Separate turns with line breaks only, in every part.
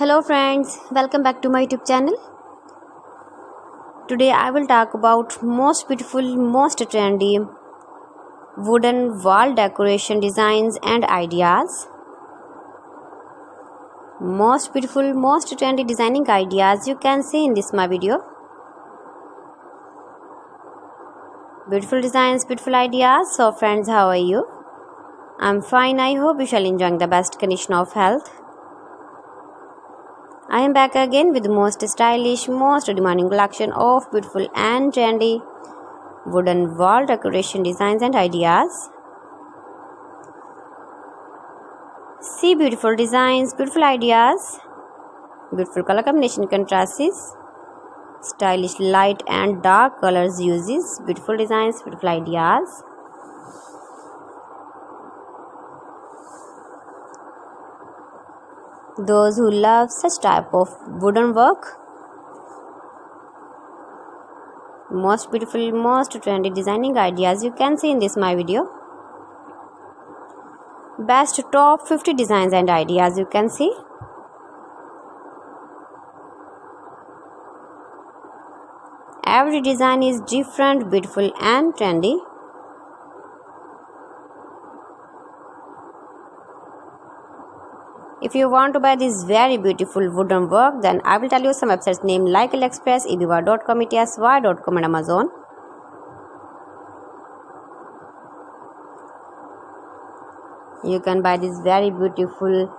Hello friends, welcome back to my YouTube channel. Today I will talk about most beautiful, most trendy wooden wall decoration designs and ideas. Most beautiful, most trendy designing ideas you can see in this my video. Beautiful designs, beautiful ideas. So friends, how are you? I'm fine. I hope you shall enjoy the best condition of health. I am back again with the most stylish, most demanding collection of beautiful and trendy wooden wall decoration designs and ideas. See beautiful designs, beautiful ideas, beautiful color combination contrasts, stylish light and dark colors uses, beautiful designs, beautiful ideas. Those who love such type of wooden work, most beautiful, most trendy designing ideas you can see in this my video. Best top 50 designs and ideas you can see. Every design is different, beautiful and trendy. If you want to buy this very beautiful wooden work, then I will tell you some websites named like AliExpress, eBay.com, etsy.com and Amazon. You can buy these very beautiful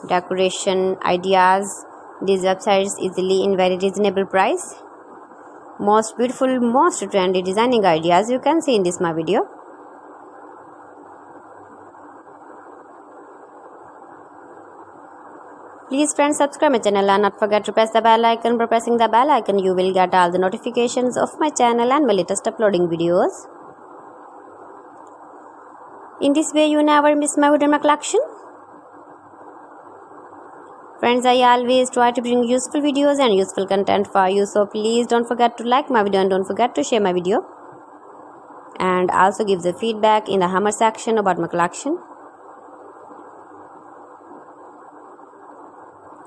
decoration ideas, these websites easily in very reasonable price. Most beautiful, most trendy designing ideas you can see in this my video. Please friends, subscribe my channel and not forget to press the bell icon. By pressing the bell icon you will get all the notifications of my channel and my latest uploading videos. In this way you never miss my wooden collection. Friends, I always try to bring useful videos and useful content for you, so please don't forget to like my video and don't forget to share my video. And also give the feedback in the comment section about my collection.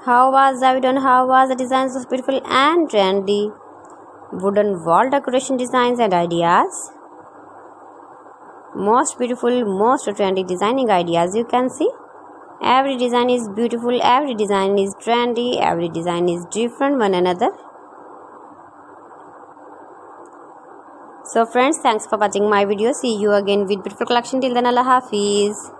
How was the video and how was the designs of beautiful and trendy wooden wall decoration designs and ideas? Most beautiful, most trendy designing ideas you can see. Every design is beautiful, every design is trendy, every design is different one another. So friends, thanks for watching my video. See you again with beautiful collection. Till then, Allah Hafiz.